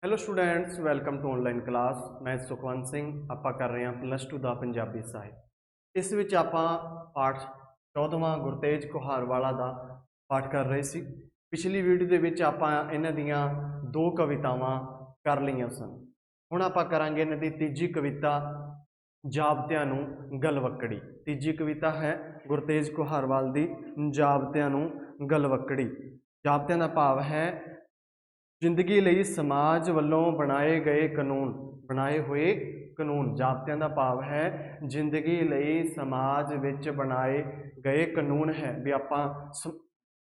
Hello students, welcome to online class. मैं सुखवंत सिंह। आप कर रहे हैं +2 ਦਾ ਪੰਜਾਬੀ ਸਾਹਿਤ। ਇਸ ਵਿੱਚ ਆਪਾਂ ਪਾਠ 14ਵਾਂ ਗੁਰਤੇਜ ਕੁਹਾਰਵਾਲਾ ਦਾ ਪਾਠ ਕਰ ਰਹੇ ਸੀ। ਪਿਛਲੀ ਵੀਡੀਓ ਦੇ ਵਿੱਚ ਆਪਾਂ ਇਹਨਾਂ ਦੀਆਂ ਦੋ ਕਵਿਤਾਵਾਂ ਕਰ ਲਈਆਂ ਸਨ। ਹੁਣ ਆਪਾਂ ਕਰਾਂਗੇ ਇਹਨਾਂ ਦੀ ਤੀਜੀ ਕਵਿਤਾ, ਜਾਬਤਿਆਂ ਨੂੰ ਗਲਵੱਕੜੀ। ਤੀਜੀ ਕਵਿਤਾ ਹੈ ਗੁਰਤੇਜ ਕੁਹਾਰਵਾਲ ਦੀ ਜਾਬਤਿਆਂ ਨੂੰ ਗਲਵੱਕੜੀ। ਜਾਬਤਿਆਂ ਦਾ ਭਾਵ ਹੈ ਜ਼ਿੰਦਗੀ ਲਈ ਸਮਾਜ ਵੱਲੋਂ ਬਣਾਏ ਗਏ ਕਾਨੂੰਨ, ਬਣਾਏ ਹੋਏ ਕਾਨੂੰਨ। ਜਾਬਤਿਆਂ ਦਾ ਭਾਵ ਹੈ ਜ਼ਿੰਦਗੀ ਲਈ ਸਮਾਜ ਵਿੱਚ ਬਣਾਏ ਗਏ ਕਾਨੂੰਨ ਹੈ ਵੀ ਆਪਾਂ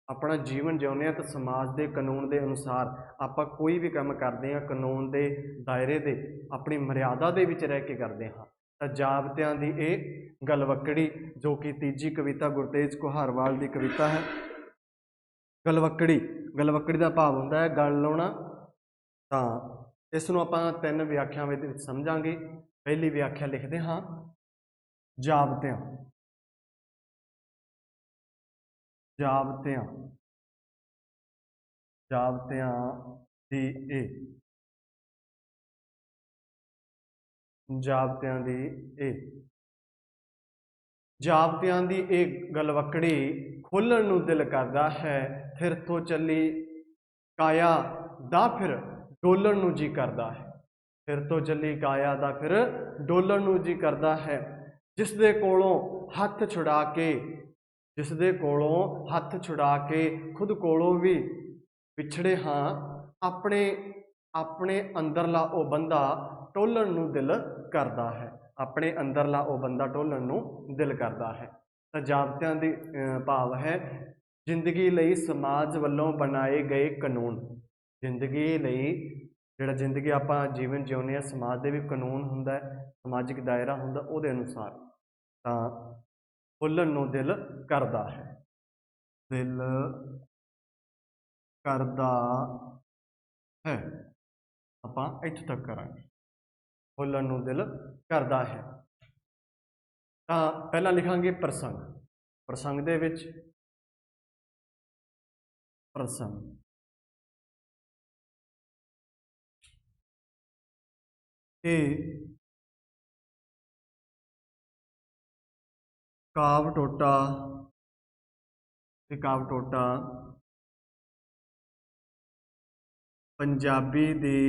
ਆਪਣਾ ਜੀਵਨ ਜਿਉਂਦੇ ਹਾਂ ਤਾਂ ਸਮਾਜ ਦੇ ਕਾਨੂੰਨ ਦੇ ਅਨੁਸਾਰ ਆਪਾਂ ਕੋਈ ਵੀ ਕੰਮ ਕਰਦੇ ਹਾਂ ਕਾਨੂੰਨ ਦੇ ਦਾਇਰੇ ਦੇ, ਆਪਣੀ ਮਰਿਆਦਾ ਦੇ ਵਿੱਚ ਰਹਿ ਕੇ ਕਰਦੇ ਹਾਂ। ਤਾਂ ਜਾਬਤਿਆਂ ਦੀ ਇਹ ਗਲਵੱਕੜੀ, ਜੋ ਕਿ ਤੀਜੀ ਕਵਿਤਾ ਗੁਰਤੇਜ ਕੁਹਾਰਵਾਲ ਦੀ ਕਵਿਤਾ ਹੈ। ਗਲਵੱਕੜੀ, ਗਲਵੱਕੜੀ ਦਾ ਭਾਵ ਹੁੰਦਾ ਹੈ ਗਲ ਲਾਉਣਾ। ਤਾਂ ਇਸ ਨੂੰ ਆਪਾਂ ਤਿੰਨ ਵਿਆਖਿਆਵਾਂ ਵਿੱਚ ਸਮਝਾਂਗੇ। ਪਹਿਲੀ ਵਿਆਖਿਆ ਲਿਖਦੇ ਹਾਂ। ਜਾਬਤਿਆਂ, ਜਾਬਤਿਆਂ, ਜਾਬਤਿਆਂ ਦੀ ਇਹ, ਜਾਬਤਿਆਂ ਦੀ ਇਹ, ਜਾਬਤਿਆਂ ਦੀ ਇਹ ਗਲਵੱਕੜੀ ਖੋਲ੍ਹਣ ਨੂੰ ਦਿਲ ਕਰਦਾ ਹੈ, ਫਿਰ ਤੋਂ ਚੱਲੀ ਕਾਇਆ ਦਾ ਫਿਰ ਡੋਲਣ ਨੂੰ ਜੀ ਕਰਦਾ ਹੈ। ਫਿਰ ਤੋਂ ਚੱਲੀ ਕਾਇਆ ਦਾ ਫਿਰ ਡੋਲਣ ਨੂੰ ਜੀ ਕਰਦਾ ਹੈ। ਜਿਸ ਦੇ ਕੋਲੋਂ ਹੱਥ ਛੁਡਾ ਕੇ, ਜਿਸ ਦੇ ਕੋਲੋਂ ਹੱਥ ਛੁਡਾ ਕੇ ਖੁਦ ਕੋਲੋਂ ਵੀ ਵਿਛੜੇ ਹਾਂ, ਆਪਣੇ ਆਪਣੇ ਅੰਦਰਲਾ ਉਹ ਬੰਦਾ ਟੋਲਣ ਨੂੰ ਦਿਲ ਕਰਦਾ ਹੈ। ਆਪਣੇ ਅੰਦਰਲਾ ਉਹ ਬੰਦਾ ਟੋਲਣ ਨੂੰ ਦਿਲ ਕਰਦਾ ਹੈ। ਤਾਂ ਜਾਬਤਿਆਂ ਦੀ ਭਾਵ ਹੈ ਜ਼ਿੰਦਗੀ ਲਈ ਸਮਾਜ ਵੱਲੋਂ ਬਣਾਏ ਗਏ ਕਾਨੂੰਨ। ਜ਼ਿੰਦਗੀ ਲਈ ਜਿਹੜਾ ਜ਼ਿੰਦਗੀ ਆਪਾਂ ਜੀਵਨ ਜਿਉਂਦੇ ਹਾਂ, ਸਮਾਜ ਦੇ ਵੀ ਕਾਨੂੰਨ ਹੁੰਦਾ, ਸਮਾਜਿਕ ਦਾਇਰਾ ਹੁੰਦਾ, ਉਹਦੇ ਅਨੁਸਾਰ ਤਾਂ ਖੋਲ੍ਹਣ ਨੂੰ ਦਿਲ ਕਰਦਾ ਹੈ। ਦਿਲ ਕਰਦਾ ਹੈ, ਆਪਾਂ ਇੱਥੋਂ ਤੱਕ ਕਰਾਂਗੇ। ਖੋਲ੍ਹਣ ਨੂੰ ਦਿਲ ਕਰਦਾ ਹੈ। ਤਾਂ ਪਹਿਲਾਂ ਲਿਖਾਂਗੇ ਪ੍ਰਸੰਗ। ਪ੍ਰਸੰਗ ਦੇ ਵਿੱਚ ਪ੍ਰਸੰਗ, ਇਹ ਕਾਵ ਟੋਟਾ, ਇਹ ਕਾਵ ਟੋਟਾ ਪੰਜਾਬੀ ਦੀ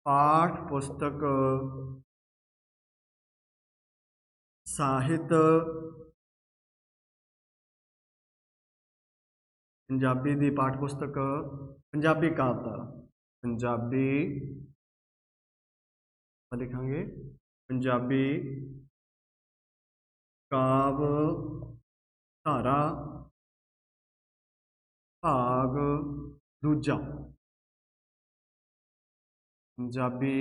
ਪਾਠ ਪੁਸਤਕ ਸਾਹਿਤ, ਪੰਜਾਬੀ ਦੀ ਪਾਠ ਪੁਸਤਕ ਪੰਜਾਬੀ ਕਾਵਿਧਾਰਾ, ਪੰਜਾਬੀ ਲਿਖਾਂਗੇ ਪੰਜਾਬੀ ਕਾਵਿਧਾਰਾ ਭਾਗ ਦੂਜਾ। ਪੰਜਾਬੀ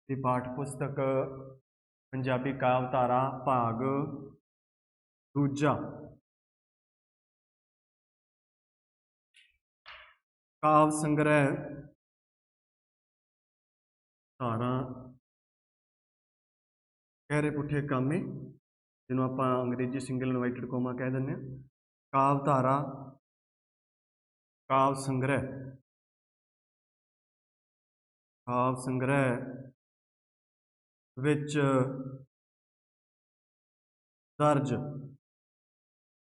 ਦੀ ਪਾਠ ਪੁਸਤਕ ਪੰਜਾਬੀ ਕਾਵਿਧਾਰਾ ਭਾਗ ਦੂਜਾ। ਕਾਵ ਸੰਗ੍ਰਹਿ ਧਾਰਾ ਗਹਿਰੇ ਪੁੱਠੇ ਕਾਮੇ, ਜਿਹਨੂੰ ਆਪਾਂ ਅੰਗਰੇਜ਼ੀ ਸਿੰਗਲ ਇਨਵਾਈਟਡ ਕੋਮਾ ਕਹਿ ਦਿੰਦੇ ਹਾਂ। ਕਾਵ ਧਾਰਾ, ਕਾਵ ਸੰਗ੍ਰਹਿ, ਕਾਵ ਸੰਗ੍ਰਹਿ ਵਿੱਚ ਦਰਜ,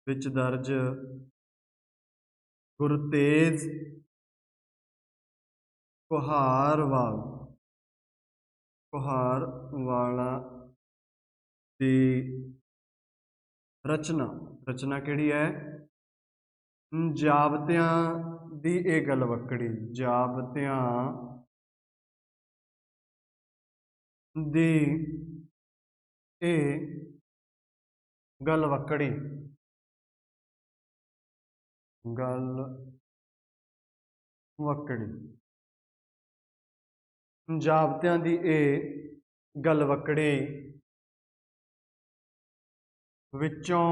ਵਿੱਚ ਦਰਜ ਗੁਰਤੇਜ ਕੁਹਾਰਵਾਲ, ਕੁਹਾਰਵਾਲਾ ਦੀ ਰਚਨਾ, ਰਚਨਾ ਕਿਹੜੀ ਹੈ? ਜਾਬਤਿਆਂ ਦੀ ਇਹ ਗਲਵੱਕੜੀ। ਜਾਬਤਿਆਂ ਦੀ ਇਹ ਗਲਵੱਕੜੀ, ਗਲਵੱਕੜੀ, ਜਾਬਤਿਆਂ ਦੀ ਇਹ ਗਲਵੱਕੜੀ ਵਿੱਚੋਂ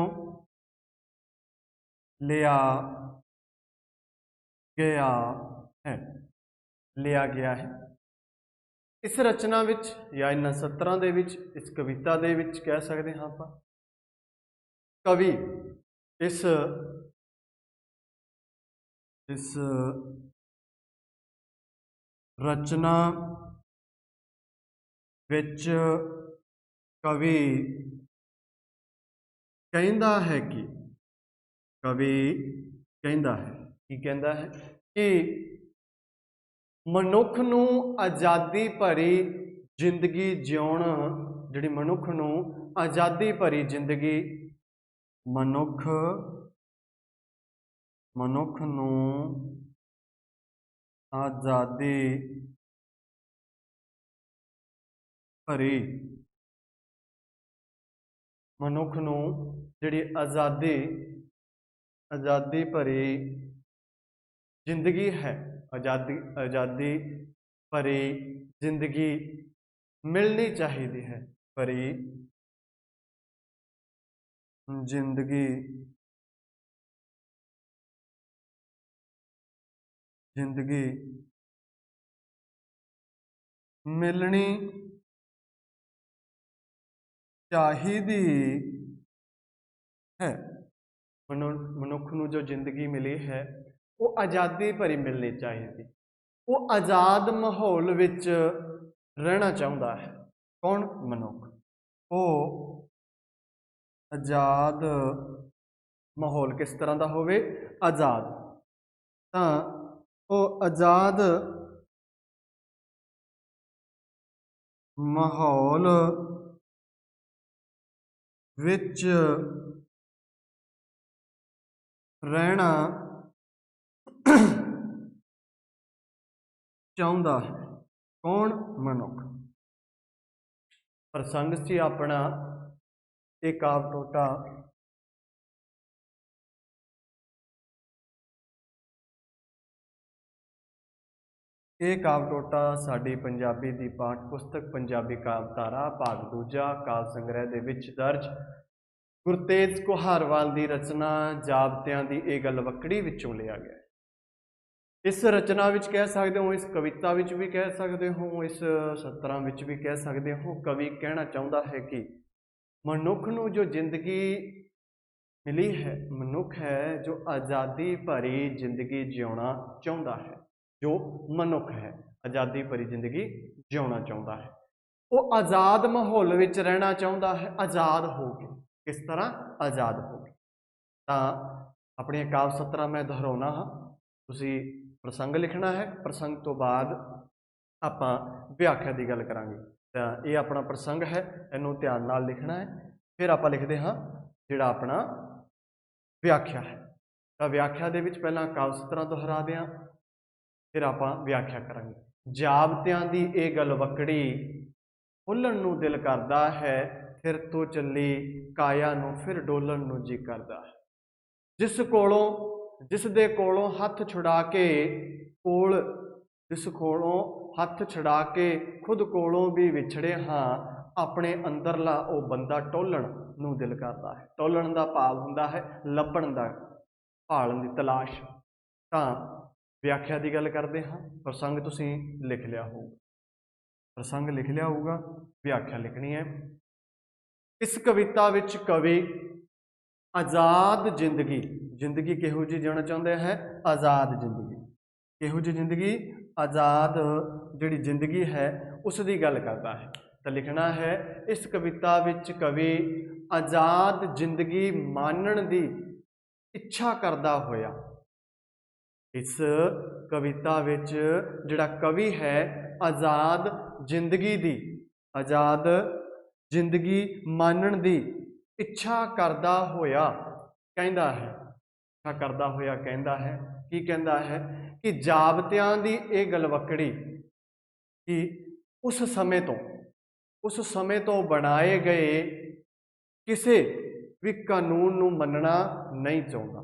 ਲਿਆ ਗਿਆ ਹੈ, ਲਿਆ ਗਿਆ ਹੈ। ਇਸ ਰਚਨਾ ਵਿੱਚ ਜਾਂ ਇਹਨਾਂ ਸਤਰਾਂ ਦੇ ਵਿੱਚ, ਇਸ ਕਵਿਤਾ ਦੇ ਵਿੱਚ ਕਹਿ ਸਕਦੇ ਹਾਂ ਆਪਾਂ, ਕਵੀ ਇਸ रचना विच कवि कहता है कि कवि कहता है कि कहता है कि मनुख नूं आज़ादी भरी जिंदगी जिउण जिहड़ी मनुख नूं आज़ादी भरी जिंदगी मनुख नूं आज़ादी भरी मनुख नूं जिहड़ी आज़ादी भरी जिंदगी है आज़ादी भरी जिंदगी मिलनी चाहिए है भरी जिंदगी मिलनी चाहिए है। मनुख नूं जो जिंदगी मिली है वो आज़ादी भरी मिलनी चाहिए। वो आज़ाद माहौल विच रहना चाहता है। कौन? मनुख। वो आज़ाद माहौल किस तरह का होवे? आज़ाद। तां वो आज़ाद माहौल विच रहना चाहता है। कौन? मनुख। प्रसंग सी अपना एक काव टोटा ਇਹ ਕਾਵ ਟੋਟਾ ਸਾਡੀ ਪੰਜਾਬੀ ਦੀ ਪਾਠ ਪੁਸਤਕ ਪੰਜਾਬੀ ਕਾਵਧਾਰਾ ਭਾਗ ਦੂਜਾ ਕਾਵ ਸੰਗ੍ਰਹਿ ਦੇ ਵਿੱਚ ਦਰਜ ਗੁਰਤੇਜ ਕੁਹਾਰਵਾਲ ਦੀ ਰਚਨਾ ਜਾਬਤਿਆਂ ਦੀ ਇਹ ਗੱਲ ਵੱਕੜੀ ਵਿੱਚੋਂ ਲਿਆ ਗਿਆ। ਇਸ ਰਚਨਾ ਵਿੱਚ ਕਹਿ ਸਕਦੇ ਹੋ, ਇਸ ਕਵਿਤਾ ਵਿੱਚ ਵੀ ਕਹਿ ਸਕਦੇ ਹੋ, ਇਸ ਸਤਰਾਂ ਵਿੱਚ ਵੀ ਕਹਿ ਸਕਦੇ ਹੋ, ਕਵੀ ਕਹਿਣਾ ਚਾਹੁੰਦਾ ਹੈ ਕਿ ਮਨੁੱਖ ਨੂੰ ਜੋ ਜ਼ਿੰਦਗੀ ਮਿਲੀ ਹੈ, ਮਨੁੱਖ ਹੈ ਜੋ ਆਜ਼ਾਦੀ ਭਰੀ ਜ਼ਿੰਦਗੀ ਜਿਉਣਾ ਚਾਹੁੰਦਾ ਹੈ। जो मनुख है आज़ादी भरी जिंदगी जिउना चाहता है, वो आज़ाद माहौल विच रहना चाहता है। आज़ाद हो के किस तरह? आज़ाद हो के। तो अपनी काव सत्रा मैं दोहराउना हाँ, तुसीं प्रसंग लिखना है, प्रसंग तो बाद आपां व्याख्या की गल करांगे। तो ये अपना प्रसंग है, इनू ध्यान नाल लिखना है। फिर आपां लिखते हाँ जिहड़ा अपना व्याख्या है। तो व्याख्या दे विच पहलां काव सत्रा दोहरा दियां, फिर आप व्याख्या करांगे। जाबतियां दी ये गल वकड़ी खुलण नूं दिल करदा है, फिर तो चली काया नूं फिर डोलण नूं जी करदा है। जिस दे कोलों हथ छुड़ा के जिस कोलों हथ छुड़ा के खुद कोलों भी विछड़े हाँ, अपने अंदरला वो बंदा टोलण नूं दिल करदा है। टोलण दा भाव हुंदा है लभण दा, भालण दी तलाश। तां व्याख्या की गल करते हाँ। प्रसंग तुसीं लिख लिया होगा, प्रसंग लिख लिया होगा, व्याख्या लिखनी है। इस कविता विच कवि आज़ाद जिंदगी किहो जी जीना चाहते हैं? आज़ाद जिंदगी। किहो जी जिंदगी? आज़ाद जिहड़ी जिंदगी है उसकी गल करता है। तो लिखना है इस कविता विच कवि आज़ाद जिंदगी मानण दी इच्छा करदा होया। इस कविता विच जिहड़ा कवि है आज़ाद जिंदगी मानण दी इच्छा करदा होया कहंदा है। इच्छा करदा होया कहंदा है की कहंदा है कि जाबतियां दी ये गल वकड़ी कि उस समय तो बनाए गए किसी भी कानून नूं मनना नहीं चाहता।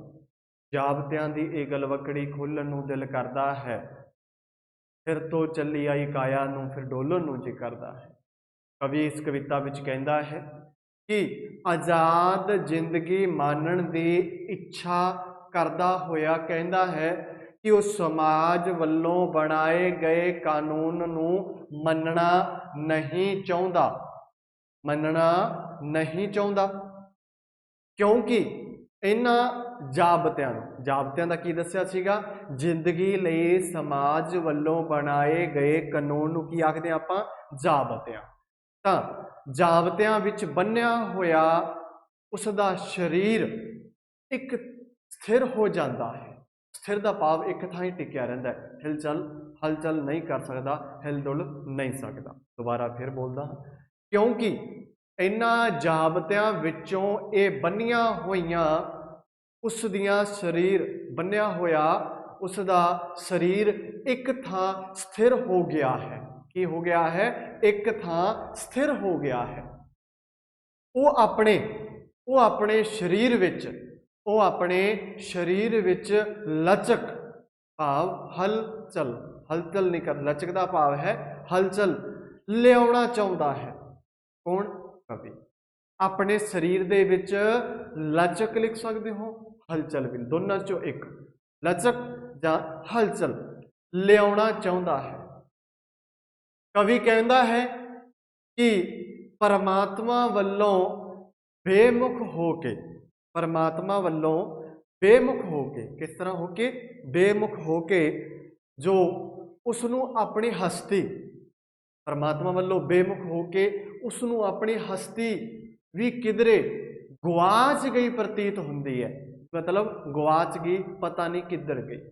जाबतियां दी ये गल वकड़ी खुलण नूं दिल करदा है, फिर तो चली आई काया नूं फिर डोलण नूं जी करदा है। कवि इस कविता विच कहंदा है कि आज़ाद जिंदगी मानण दी इच्छा करदा होया कहंदा है कि वो समाज वल्लों बनाए गए कानून नूं मनना नहीं चाहता, क्योंकि इन्हां ਜਾਬਤਿਆਂ ਨੂੰ। ਜਾਬਤਿਆਂ ਦਾ ਕੀ ਦੱਸਿਆ ਸੀਗਾ? ਜ਼ਿੰਦਗੀ ਲਈ ਸਮਾਜ ਵੱਲੋਂ ਬਣਾਏ ਗਏ ਕਾਨੂੰਨ ਨੂੰ ਕੀ ਆਖਦੇ ਆਪਾਂ? ਜਾਬਤਿਆਂ। ਤਾਂ ਜਾਬਤਿਆਂ ਵਿੱਚ ਬੰਨਿਆ ਹੋਇਆ ਉਸ ਦਾ ਸਰੀਰ ਇੱਕ ਸਥਿਰ ਹੋ ਜਾਂਦਾ ਹੈ। ਸਥਿਰ ਦਾ ਭਾਵ ਇੱਕ ਥਾਂ ਹੀ ਟਿਕਿਆ ਰਹਿੰਦਾ ਹੈ, ਹਲਚਲ ਨਹੀਂ ਕਰ ਸਕਦਾ, ਹਿਲਜੁਲ ਨਹੀਂ ਸਕਦਾ। ਦੁਬਾਰਾ ਫਿਰ ਬੋਲਦਾ, ਕਿਉਂਕਿ ਇਹਨਾਂ ਜਾਬਤਿਆਂ ਵਿੱਚੋਂ ਇਹ ਬੰਨੀਆਂ ਹੋਈਆਂ ਉਸ ਦੀਆਂ ਸਰੀਰ ਬੰਨਿਆ ਹੋਇਆ ਉਸ ਦਾ ਸਰੀਰ ਇੱਕ ਥਾਂ ਸਥਿਰ ਹੋ ਗਿਆ ਹੈ। ਕੀ ਹੋ ਗਿਆ ਹੈ? ਇੱਕ ਥਾਂ ਸਥਿਰ ਹੋ ਗਿਆ ਹੈ। ਉਹ ਆਪਣੇ ਸਰੀਰ ਵਿੱਚ ਲਚਕ ਭਾਵ ਹਲਚਲ ਨਹੀਂ ਕਰ, ਲਚਕ ਦਾ ਭਾਵ ਹੈ ਹਲਚਲ ਲਿਆਉਣਾ ਚਾਹੁੰਦਾ ਹੈ। ਕੌਣ? ਕਵੀ। ਆਪਣੇ ਸਰੀਰ ਦੇ ਵਿੱਚ ਲਚਕ ਲਿਖ ਸਕਦੇ ਹੋ, ਹਲਚਲ ਵੀ, ਦੋਨਾਂ ਚੋਂ ਇੱਕ, ਲਚਕ ਜਾਂ ਹਲਚਲ ਲਿਆਉਣਾ ਚਾਹੁੰਦਾ ਹੈ। ਕਵੀ ਕਹਿੰਦਾ ਹੈ ਕਿ ਪਰਮਾਤਮਾ ਵੱਲੋਂ ਬੇਮੁਖ ਹੋ ਕੇ, ਕਿਸ ਤਰ੍ਹਾਂ ਹੋ ਕੇ? ਬੇਮੁਖ ਹੋ ਕੇ, ਜੋ ਉਸ ਨੂੰ ਆਪਣੀ ਹਸਤੀ, ਪਰਮਾਤਮਾ ਵੱਲੋਂ ਬੇਮੁਖ ਹੋ ਕੇ ਉਸ ਨੂੰ ਆਪਣੀ ਹਸਤੀ ਵੀ ਕਿਧਰੇ ਗਵਾਚ ਗਈ ਪ੍ਰਤੀਤ ਹੁੰਦੀ ਹੈ। ਮਤਲਬ ਗਵਾਚ ਗਈ, ਪਤਾ ਨਹੀਂ ਕਿੱਧਰ ਗਈ।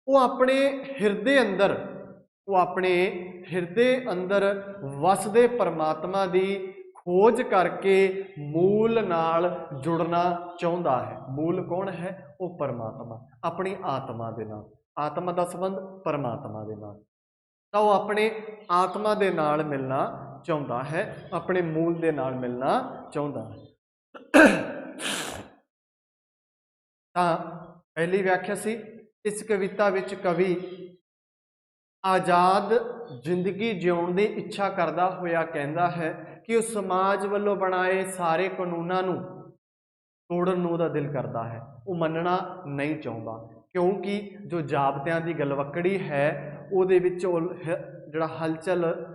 ਉਹ ਆਪਣੇ ਹਿਰਦੇ ਅੰਦਰ ਵਸਦੇ ਪਰਮਾਤਮਾ ਦੀ ਖੋਜ ਕਰਕੇ ਮੂਲ ਨਾਲ ਜੁੜਨਾ ਚਾਹੁੰਦਾ ਹੈ। ਮੂਲ ਕੌਣ ਹੈ? ਉਹ ਪਰਮਾਤਮਾ, ਆਪਣੀ ਆਤਮਾ ਦੇ ਨਾਲ। ਆਤਮਾ ਦਾ ਸੰਬੰਧ ਪਰਮਾਤਮਾ ਦੇ ਨਾਲ। ਤਾਂ ਉਹ ਆਪਣੇ ਆਤਮਾ ਦੇ ਨਾਲ ਮਿਲਣਾ ਚਾਹੁੰਦਾ ਹੈ, ਆਪਣੇ ਮੂਲ ਦੇ ਨਾਲ ਮਿਲਣਾ ਚਾਹੁੰਦਾ ਹੈ। ਤਾਂ ਪਹਿਲੀ ਵਿਆਖਿਆ ਸੀ, ਇਸ ਕਵਿਤਾ ਵਿੱਚ ਕਵੀ ਆਜ਼ਾਦ ਜ਼ਿੰਦਗੀ ਜਿਉਣ ਦੀ ਇੱਛਾ ਕਰਦਾ ਹੋਇਆ ਕਹਿੰਦਾ ਹੈ ਕਿ ਉਹ ਸਮਾਜ ਵੱਲੋਂ ਬਣਾਏ ਸਾਰੇ ਕਾਨੂੰਨਾਂ ਨੂੰ ਤੋੜਨ ਨੂੰ ਉਹਦਾ ਦਿਲ ਕਰਦਾ ਹੈ, ਉਹ ਮੰਨਣਾ ਨਹੀਂ ਚਾਹੁੰਦਾ। ਕਿਉਂਕਿ ਜੋ ਜਾਬਤਿਆਂ ਦੀ ਗਲਵੱਕੜੀ ਹੈ ਉਹਦੇ ਵਿੱਚ ਜਿਹੜਾ ਹਲਚਲ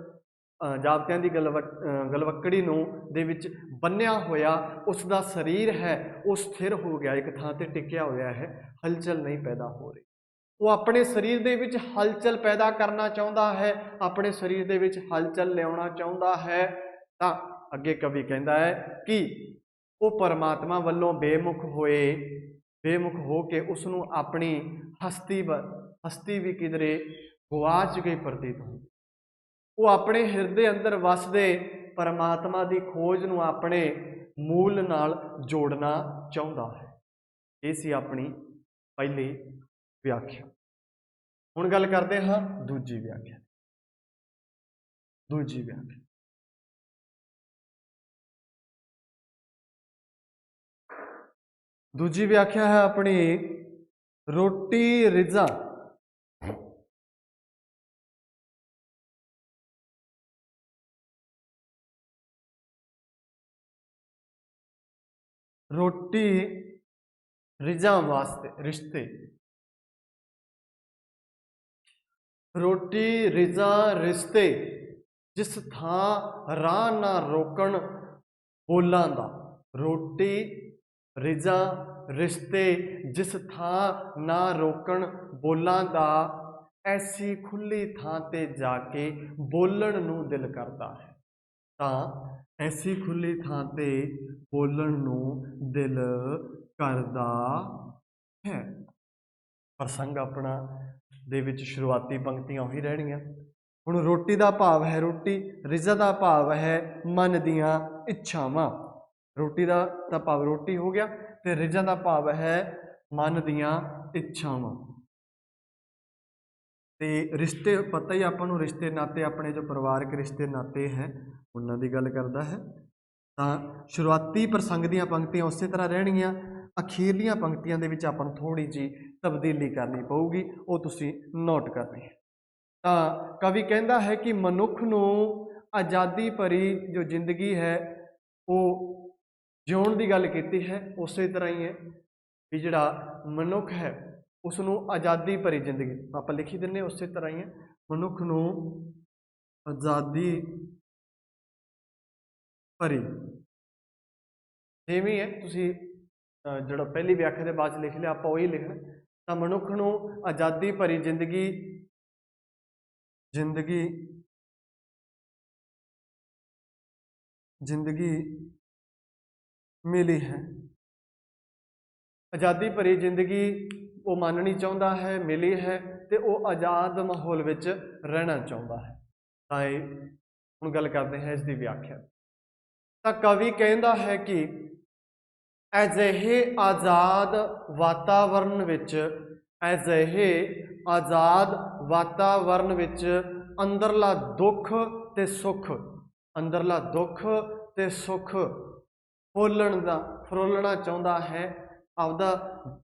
ਜਾਬਤਿਆਂ ਦੀ ਗਲਵੱਕੜੀ ਨੂੰ ਦੇ ਵਿੱਚ ਬੰਨਿਆ ਹੋਇਆ ਉਸ ਦਾ ਸਰੀਰ ਹੈ, ਉਹ ਸਥਿਰ ਹੋ ਗਿਆ, ਇੱਕ ਥਾਂ ਤੇ ਟਿਕਿਆ ਹੋਇਆ ਹੈ, ਹਲਚਲ ਨਹੀਂ ਪੈਦਾ ਹੋ ਰਹੀ। ਉਹ ਆਪਣੇ ਸਰੀਰ ਦੇ ਵਿੱਚ ਹਲਚਲ ਪੈਦਾ ਕਰਨਾ ਚਾਹੁੰਦਾ ਹੈ, ਆਪਣੇ ਸਰੀਰ ਦੇ ਵਿੱਚ ਹਲਚਲ ਲਿਆਉਣਾ ਚਾਹੁੰਦਾ ਹੈ। ਤਾਂ ਅੱਗੇ ਕਵੀ ਕਹਿੰਦਾ ਹੈ ਕਿ ਉਹ ਪਰਮਾਤਮਾ ਵੱਲੋਂ ਬੇਮੁਖ ਹੋ ਕੇ ਉਸ ਨੂੰ ਆਪਣੀ ਹਸਤੀ ਵੀ ਕਿਧਰੇ ਗਵਾਚ ਗਈ ਪ੍ਰਤੀਤ ਹੁੰਦੀ। ਉਹ ਆਪਣੇ ਹਿਰਦੇ ਅੰਦਰ ਵਸਦੇ ਪਰਮਾਤਮਾ ਦੀ ਖੋਜ ਨੂੰ ਆਪਣੇ ਮੂਲ ਨਾਲ ਜੋੜਨਾ ਚਾਹੁੰਦਾ ਹੈ। ਇਹ ਸੀ ਆਪਣੀ ਪਹਿਲੀ ਵਿਆਖਿਆ। ਹੁਣ ਗੱਲ ਕਰਦੇ ਹਾਂ ਦੂਜੀ ਵਿਆਖਿਆ। ਦੂਜੀ ਵਿਆਖਿਆ ਹੈ ਆਪਣੀ ਰੋਟੀ ਰਿਜ਼ਾ। ਰੋਟੀ ਰਿਜ਼ਾ ਵਾਸਤੇ ਰਿਸ਼ਤੇ। ਰੋਟੀ ਰਿਜ਼ਾ ਰਿਸ਼ਤੇ, ਜਿਸ ਥਾਂ ਰਾਹ ਨਾ ਰੋਕਣ ਬੋਲਾਂ ਦਾ। ਰੋਟੀ ਰਿਜ਼ਾ ਰਿਸ਼ਤੇ, ਜਿਸ ਥਾਂ ਨਾ ਰੋਕਣ ਬੋਲਾਂ ਦਾ, ਐਸੀ ਖੁੱਲੀ ਥਾਂ ਤੇ ਜਾ ਕੇ ਬੋਲਣ ਨੂੰ ਦਿਲ ਕਰਦਾ ਹੈ। ਤਾਂ ਐਸੀ ਖੁੱਲੀ ਥਾਂ ਤੇ ਬੋਲਣ ਨੂੰ ਦਿਲ ਕਰਦਾ ਹੈ। ਪ੍ਰਸੰਗ ਆਪਣਾ ਦੇ ਵਿੱਚ ਸ਼ੁਰੂਆਤੀ ਪੰਕਤੀਆਂ ਉਹੀ ਰਹਿਣਗੀਆਂ। ਹੁਣ ਰੋਟੀ ਦਾ ਭਾਵ ਹੈ ਰੋਟੀ, ਰਿਜ਼ਾ ਦਾ ਭਾਵ ਹੈ ਮਨ ਦੀਆਂ ਇੱਛਾਵਾਂ। ਰੋਟੀ ਦਾ ਭਾਵ ਰੋਟੀ ਹੋ ਗਿਆ ਤੇ ਰਿਜ਼ਾ ਦਾ ਭਾਵ ਹੈ ਮਨ ਦੀਆਂ ਇੱਛਾਵਾਂ। ਤੇ ਰਿਸ਼ਤੇ ਪਤਾ ਹੀ ਆਪਾਂ ਨੂੰ, ਰਿਸ਼ਤੇ ਨਾਤੇ ਆਪਣੇ ਜੋ ਪਰਿਵਾਰਕ ਰਿਸ਼ਤੇ ਨਾਤੇ ਹੈ ਉਹਨਾਂ ਦੀ ਗੱਲ ਕਰਦਾ ਹੈ। ਤਾਂ ਸ਼ੁਰੂਆਤੀ ਪ੍ਰਸੰਗ ਦੀਆਂ ਪੰਕਤੀਆਂ ਉਸੇ ਤਰ੍ਹਾਂ ਰਹਿਣਗੀਆਂ, ਅਖੀਰਲੀਆਂ ਪੰਕਤੀਆਂ ਦੇ ਵਿੱਚ ਆਪਾਂ ਨੂੰ ਥੋੜ੍ਹੀ ਜਿਹੀ ਤਬਦੀਲੀ ਕਰਨੀ ਪਊਗੀ, ਉਹ ਤੁਸੀਂ ਨੋਟ ਕਰਨੀ ਹੈ। ਤਾਂ ਕਵੀ ਕਹਿੰਦਾ ਹੈ ਕਿ ਮਨੁੱਖ ਨੂੰ ਆਜ਼ਾਦੀ ਭਰੀ ਜੋ ਜ਼ਿੰਦਗੀ ਹੈ ਉਹ ਜਿਉਣ ਦੀ ਗੱਲ ਕੀਤੀ ਹੈ। ਉਸੇ ਤਰ੍ਹਾਂ ਹੀ ਹੈ ਵੀ ਜਿਹੜਾ ਮਨੁੱਖ ਹੈ ਉਸ ਨੂੰ ਆਜ਼ਾਦੀ ਭਰੀ ਜ਼ਿੰਦਗੀ ਆਪਾਂ ਲਿਖੀ ਦਿੰਦੇ, ਉਸੇ ਤਰ੍ਹਾਂ ਹੀ ਹੈ ਮਨੁੱਖ ਨੂੰ ਆਜ਼ਾਦੀ ਭਰੀ, ਜਿਵੇਂ ਹੈ ਤੁਸੀਂ ਜਿਹੜਾ ਪਹਿਲੀ ਵਿਆਖਿਆ ਦੇ ਬਾਅਦ ਲਿਖ ਲਿਆ ਆਪਾਂ ਉਹੀ ਲਿਖਣਾ। ਤਾਂ ਮਨੁੱਖ ਨੂੰ ਆਜ਼ਾਦੀ ਭਰੀ ਜ਼ਿੰਦਗੀ ਮਿਲੀ ਹੈ। ਆਜ਼ਾਦੀ ਭਰੀ ਜ਼ਿੰਦਗੀ ਉਹ ਮੰਨਣੀ ਚਾਹੁੰਦਾ ਹੈ, ਮਿਲੀ ਹੈ, ਤੇ ਉਹ ਆਜ਼ਾਦ ਮਾਹੌਲ ਵਿੱਚ ਰਹਿਣਾ ਚਾਹੁੰਦਾ ਹੈ। ਤਾਂ ਇਹ ਹੁਣ ਗੱਲ ਕਰਦੇ ਹਾਂ ਇਸ ਦੀ ਵਿਆਖਿਆ। ਤਾਂ ਕਵੀ ਕਹਿੰਦਾ ਹੈ ਕਿ ਅਜਿਹੇ ਆਜ਼ਾਦ ਵਾਤਾਵਰਨ ਵਿੱਚ ਅੰਦਰਲਾ ਦੁੱਖ ਤੇ ਸੁੱਖ ਫਰੋਲਣਾ ਚਾਹੁੰਦਾ ਹੈ। ਆਪਦਾ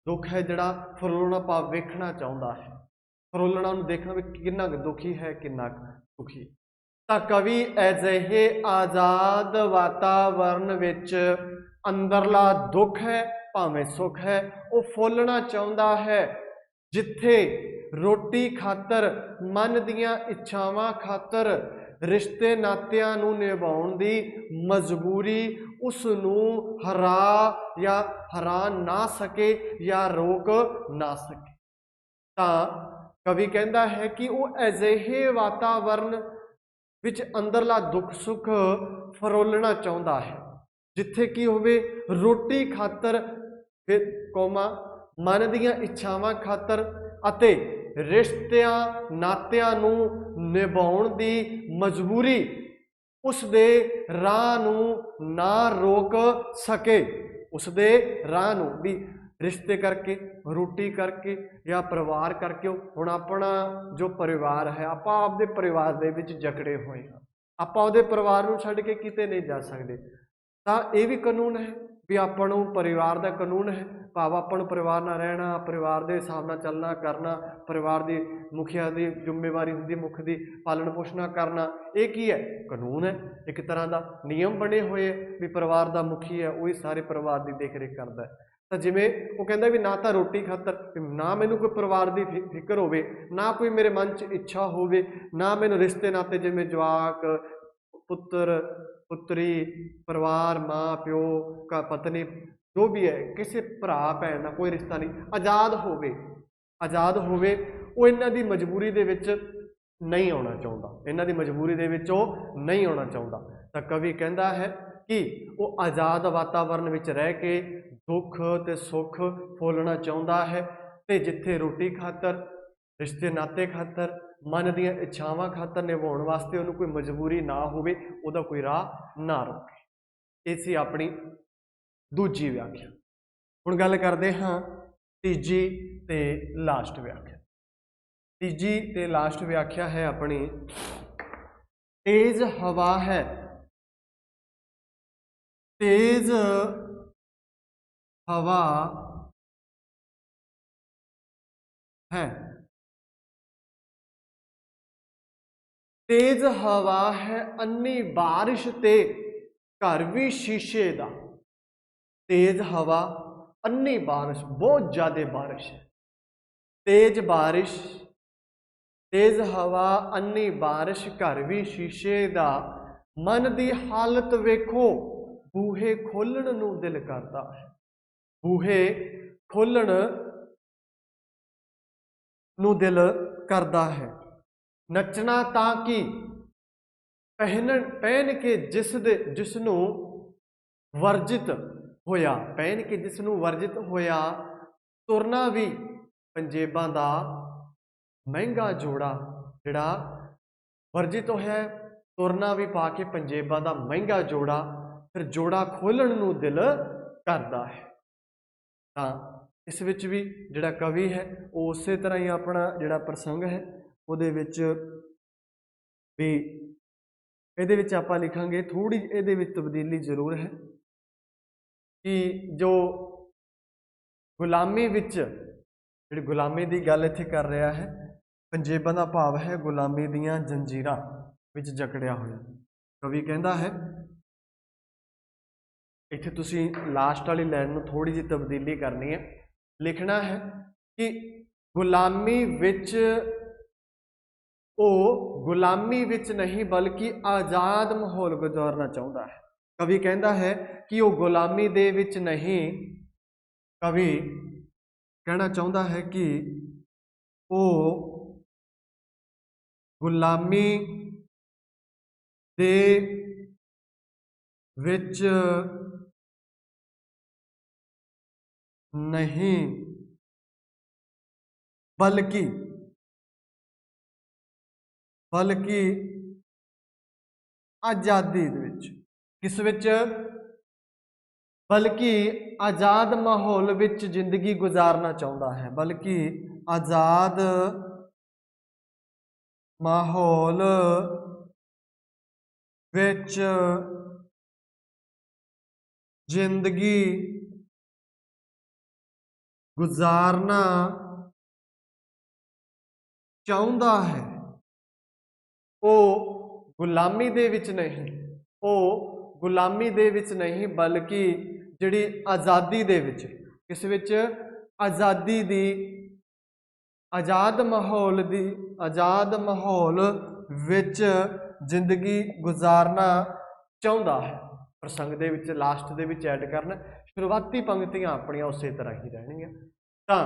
ਦੁੱਖ ਹੈ ਜਿਹੜਾ ਫਰੋਲਣਾ ਭਾਵ ਵੇਖਣਾ ਚਾਹੁੰਦਾ ਹੈ। ਫਰੋਲਣਾ ਉਹਨੂੰ ਦੇਖਣਾ ਵੀ ਕਿੰਨਾ ਕੁ ਦੁਖੀ ਹੈ, ਕਿੰਨਾ ਕੁ ਸੁਖੀ। ਤਾਂ ਕਵੀ ਅਜਿਹੇ ਆਜ਼ਾਦ ਵਾਤਾਵਰਨ ਵਿੱਚ ਅੰਦਰਲਾ ਦੁੱਖ ਹੈ ਭਾਵੇਂ ਸੁੱਖ ਹੈ ਉਹ ਫੋਲਣਾ ਚਾਹੁੰਦਾ ਹੈ, ਜਿੱਥੇ ਰੋਟੀ ਖਾਤਰ, ਮਨ ਦੀਆਂ ਇੱਛਾਵਾਂ ਖਾਤਰ, ਰਿਸ਼ਤੇ ਨਾਤਿਆਂ ਨੂੰ ਨਿਭਾਉਣ ਦੀ ਮਜਬੂਰੀ ਉਸ ਨੂੰ ਹਰਾ ਨਾ ਸਕੇ ਜਾਂ ਰੋਕ ਨਾ ਸਕੇ। ਤਾਂ ਕਵੀ ਕਹਿੰਦਾ ਹੈ ਕਿ ਉਹ ਅਜਿਹੇ ਵਾਤਾਵਰਨ ਵਿੱਚ ਅੰਦਰਲਾ ਦੁੱਖ ਸੁੱਖ ਫਰੋਲਣਾ ਚਾਹੁੰਦਾ ਹੈ, ਜਿੱਥੇ ਕੀ ਹੋਵੇ ਰੋਟੀ ਖਾਤਰ, ਮਨ ਦੀਆਂ ਇੱਛਾਵਾਂ ਖਾਤਰ ਅਤੇ ਰਿਸ਼ਤਿਆਂ ਨਾਤਿਆਂ ਨੂੰ ਨਿਭਾਉਣ ਦੀ ਮਜਬੂਰੀ ਉਸ ਦੇ ਰਾਹ ਨੂੰ ਨਾ ਰੋਕ ਸਕੇ। ਉਸ ਦੇ ਰਾਹ ਨੂੰ ਵੀ ਰਿਸ਼ਤੇ ਕਰਕੇ, ਰੋਟੀ ਕਰਕੇ ਜਾਂ ਪਰਿਵਾਰ ਕਰਕੇ। ਹੁਣ ਆਪਣਾ ਜੋ ਪਰਿਵਾਰ ਹੈ, ਆਪਾਂ ਆਪਦੇ ਪਰਿਵਾਰ ਦੇ ਵਿੱਚ ਜਕੜੇ ਹੋਏ ਹਾਂ, ਆਪਾਂ ਉਹਦੇ ਪਰਿਵਾਰ ਨੂੰ ਛੱਡ ਕੇ ਕਿਤੇ ਨਹੀਂ ਜਾ ਸਕਦੇ। ਤਾਂ ਇਹ ਵੀ ਕਾਨੂੰਨ ਹੈ ਵੀ ਆਪਾਂ ਨੂੰ ਪਰਿਵਾਰ ਦਾ ਕਾਨੂੰਨ ਹੈ, ਭਾਵ ਆਪਾਂ ਨੂੰ ਪਰਿਵਾਰ ਨਾਲ ਰਹਿਣਾ, ਪਰਿਵਾਰ ਦੇ ਹਿਸਾਬ ਨਾਲ ਚੱਲਣਾ ਕਰਨਾ, ਪਰਿਵਾਰ ਦੀ ਮੁਖੀਆ ਦੀ ਜ਼ਿੰਮੇਵਾਰੀ ਹੁੰਦੀ, ਮੁੱਖ ਦੀ ਪਾਲਣ ਪੋਸ਼ਣਾ ਕਰਨਾ। ਇਹ ਕੀ ਹੈ? ਕਾਨੂੰਨ ਹੈ, ਇੱਕ ਤਰ੍ਹਾਂ ਦਾ ਨਿਯਮ ਬਣੇ ਹੋਏ ਵੀ ਪਰਿਵਾਰ ਦਾ ਮੁਖੀ ਹੈ ਉਹੀ ਸਾਰੇ ਪਰਿਵਾਰ ਦੀ ਦੇਖ ਰੇਖ ਕਰਦਾ ਹੈ। ਤਾਂ ਜਿਵੇਂ ਉਹ ਕਹਿੰਦਾ ਵੀ ਨਾ ਤਾਂ ਰੋਟੀ ਖਾਤਰ, ਨਾ ਮੈਨੂੰ ਕੋਈ ਪਰਿਵਾਰ ਦੀ ਫਿਕਰ ਹੋਵੇ, ਨਾ ਕੋਈ ਮੇਰੇ ਮਨ 'ਚ ਇੱਛਾ ਹੋਵੇ, ਨਾ ਮੈਨੂੰ ਰਿਸ਼ਤੇ ਨਾਤੇ ਜਿਵੇਂ ਜਵਾਕ, ਪੁੱਤਰ ਪੁੱਤਰੀ, ਪਰਿਵਾਰ, ਮਾਂ ਪਿਓ, ਪਤਨੀ, ਜੋ ਵੀ ਹੈ, ਕਿਸੇ ਭਰਾ ਭੈਣ ਨਾਲ ਕੋਈ ਰਿਸ਼ਤਾ ਨਹੀਂ, ਆਜ਼ਾਦ ਹੋਵੇ। ਉਹ ਇਹਨਾਂ ਦੀ ਮਜਬੂਰੀ ਦੇ ਵਿੱਚ ਨਹੀਂ ਆਉਣਾ ਚਾਹੁੰਦਾ, ਤਾਂ ਕਵੀ ਕਹਿੰਦਾ ਹੈ ਕਿ ਉਹ ਆਜ਼ਾਦ ਵਾਤਾਵਰਨ ਵਿੱਚ ਰਹਿ ਕੇ ਦੁੱਖ ਤੇ ਸੁੱਖ ਫੋਲਣਾ ਚਾਹੁੰਦਾ ਹੈ, ਤੇ ਜਿੱਥੇ ਰੋਟੀ ਖਾਤਰ, ਰਿਸ਼ਤੇ ਨਾਤੇ ਖਾਤਰ, ਮਨ ਦੀਆਂ ਇੱਛਾਵਾਂ ਖਾਤਰ ਨਿਭਾਉਣ ਵਾਸਤੇ ਉਹਨੂੰ ਕੋਈ ਮਜਬੂਰੀ ਨਾ ਹੋਵੇ, ਉਹਦਾ ਕੋਈ ਰਾਹ ਨਾ ਰੋਕੇ। ਇਹ ਸੀ ਆਪਣੀ ਦੂਜੀ ਵਿਆਖਿਆ। ਹੁਣ ਗੱਲ ਕਰਦੇ ਹਾਂ ਤੀਜੀ ਤੇ ਲਾਸਟ ਵਿਆਖਿਆ। ਤੀਜੀ ਤੇ ਲਾਸਟ ਵਿਆਖਿਆ ਹੈ ਆਪਣੀ, ਤੇਜ਼ ਹਵਾ ਹੈ। ਤੇਜ਼ ਹਵਾ ਹੈ। ਤੇਜ਼ ਹਵਾ ਹੈ ਅੰਨੀ ਬਾਰਿਸ਼ ਤੇ ਘਰ ਵੀ ਸ਼ੀਸ਼ੇ ਦਾ। ਤੇਜ਼ ਹਵਾ, ਅੰਨੀ ਬਾਰਿਸ਼, ਬਹੁਤ ਜ਼ਿਆਦਾ ਬਾਰਿਸ਼ ਹੈ। ਤੇਜ਼ ਹਵਾ, ਅੰਨੀ ਬਾਰਿਸ਼, ਘਰ ਵੀ ਸ਼ੀਸ਼ੇ ਦਾ। ਮਨ ਦੀ ਹਾਲਤ ਵੇਖੋ, ਬੂਹੇ ਖੋਲਣ ਨੂੰ ਦਿਲ ਕਰਦਾ ਹੈ। ਬੂਹੇ ਖੋਲਣ ਨੂੰ ਦਿਲ ਕਰਦਾ ਹੈ। ਨੱਚਣਾ ਤਾਂ ਕਿ ਪਹਿਨ ਕੇ ਜਿਸ ਨੂੰ ਵਰਜਿਤ ਹੋਇਆ, ਤੁਰਨਾ ਵੀ ਪੰਜੇਬਾਂ ਦਾ ਮਹਿੰਗਾ ਜੋੜਾ। ਜਿਹੜਾ ਵਰਜਿਤ ਹੋਇਆ, ਤੁਰਨਾ ਵੀ ਪਾ ਕੇ ਪੰਜੇਬਾਂ ਦਾ ਮਹਿੰਗਾ ਜੋੜਾ, ਫਿਰ ਜੋੜਾ ਖੋਲਣ ਨੂੰ ਦਿਲ ਕਰਦਾ ਹੈ। ਤਾਂ ਇਸ ਵਿੱਚ ਵੀ ਜਿਹੜਾ ਕਵੀ ਹੈ ਉਹ ਉਸੇ ਤਰ੍ਹਾਂ ਹੀ ਆਪਣਾ ਜਿਹੜਾ ਪ੍ਰਸੰਗ ਹੈ ਉਹਦੇ ਵਿੱਚ ਵੀ, ਇਹਦੇ ਵਿੱਚ ਆਪਾਂ ਲਿਖਾਂਗੇ, ਥੋੜ੍ਹੀ ਇਹਦੇ ਵਿੱਚ ਤਬਦੀਲੀ ਜ਼ਰੂਰ ਹੈ ਕਿ ਜੋ ਗੁਲਾਮੀ ਵਿੱਚ, ਜਿਹੜੀ ਗੁਲਾਮੀ ਦੀ ਗੱਲ ਇੱਥੇ ਕਰ ਰਿਹਾ ਹੈ, ਪੰਜੇਬਾਂ ਦਾ ਭਾਵ ਹੈ ਗੁਲਾਮੀ ਦੀਆਂ ਜੰਜੀਰਾਂ ਵਿੱਚ ਜਕੜਿਆ ਹੋਇਆ। ਕਵੀ ਕਹਿੰਦਾ ਹੈ, ਇੱਥੇ ਤੁਸੀਂ ਲਾਸਟ ਵਾਲੀ ਲਾਈਨ ਨੂੰ ਥੋੜ੍ਹੀ ਜਿਹੀ ਤਬਦੀਲੀ ਕਰਨੀ ਹੈ, ਲਿਖਣਾ ਹੈ ਕਿ ਗੁਲਾਮੀ ਵਿੱਚ, ਉਹ ਗੁਲਾਮੀ ਵਿੱਚ ਨਹੀਂ ਬਲਕਿ ਆਜ਼ਾਦ ਮਾਹੌਲ ਗੁਜ਼ਾਰਨਾ ਚਾਹੁੰਦਾ ਹੈ। ਕਵੀ ਕਹਿੰਦਾ ਹੈ ਕਿ ਉਹ ਗੁਲਾਮੀ ਦੇ ਵਿੱਚ ਨਹੀਂ कवि कहना चाहता है कि वो गुलामी दे विच नहीं बल्कि आज़ादी दे विच, किस विच, बल्कि आज़ाद माहौल विच जिंदगी गुजारना चाहता है, बल्कि आज़ाद माहौल विच जिंदगी गुजारना चाहता है। वो गुलामी दे विच नहीं, वो गुलामी दे विच नहीं बल्कि जिहड़ी आज़ादी दे विच, किस विच, आज़ादी दी, आज़ाद माहौल विच जिंदगी गुजारना चाहता है। प्रसंग दे विच लास्ट दे विच ऐड करना, शुरुआती पंक्तियां अपनियां उस तरह ही रहणगियां। तां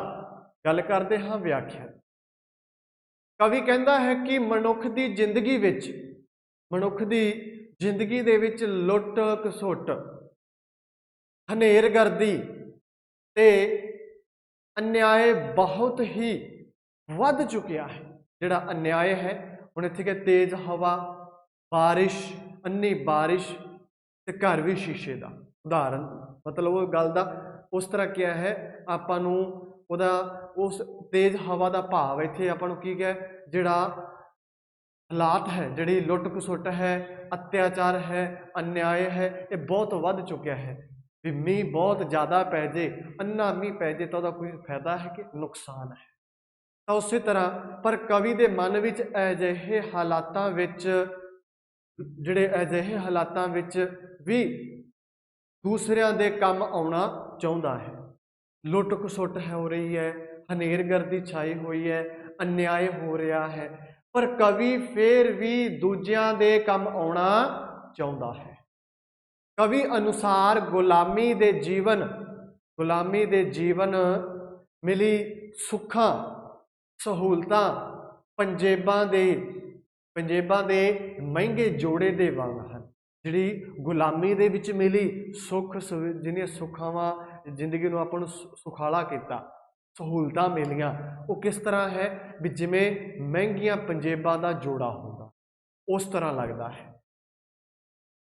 गल करते हाँ व्याख्या। कवि कहता है कि मनुख की जिंदगी विच, मनुख की जिंदगी दे विच लुट घसुट, हनेरगर्दी ते अन्याय बहुत ही वध चुकिया है। जिहड़ा अन्याय है हुण इत्थे तेज हवा, बारिश, अन्नी बारिश ते घर भी शीशे का उदाहरण, मतलब वो गल का उस तरह क्या है, आपां नूं उहदा उस तेज हवा का भाव इत्थे आपां नूं की है, जिहड़ा हालात है, जिहड़ी लुट घसुट है, अत्याचार है, अन्याय है, ये बहुत वध चुकिया है। भी मीह बहुत ज़्यादा पै जे, अन्ना मीह पै जे तो कोई फायदा है कि नुकसान है। तो उस तरह पर कवि के मन विच अजिहे हालातां विच, जिहड़े अजिहे हालातां विच भी दूसरिਆਂ दे काम आउणा चाहुंदा है। लुट घसुट हो रही है, हनेरगर्दी छाई हुई है, अन्याय हो रहा है, पर कवि फिर भी दूजिਆਂ दे काम आउणा चाहुंदा है। कवि अनुसार गुलामी दे जीवन मिली सुखां सहूलतां पंजेबां दे महंगे जोड़े दे वांग हैं। जिहड़ी गुलामी दे विच मिली सुख, जिन्हें सुखावां जिंदगी नूं आपां नूं सुखाला किया, सहूलतां मिलियां, वो किस तरह है भी जिवें महंगियां पंजेबां दा जोड़ा होंदा, उस तरह लगता है।